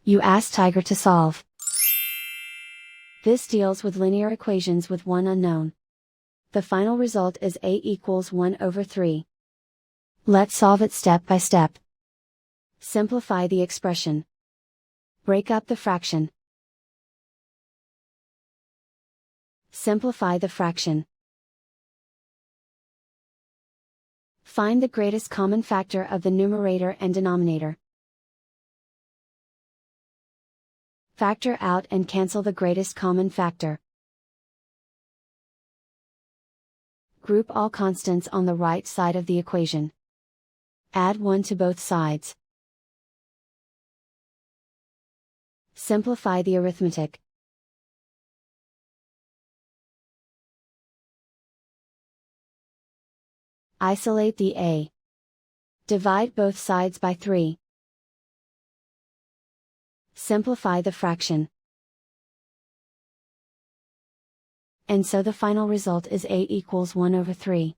You ask Tiger to solve. This deals with linear equations with one unknown. The final result is a equals 1/3. Let's solve it step by step. Simplify the expression. Break up the fraction. Simplify the fraction. Find the greatest common factor of the numerator and denominator. Factor out and cancel the greatest common factor. Group all constants on the right side of the equation. Add 1 to both sides. Simplify the arithmetic. Isolate the a. Divide both sides by 3. Simplify the fraction. And so the final result is a equals 1/3.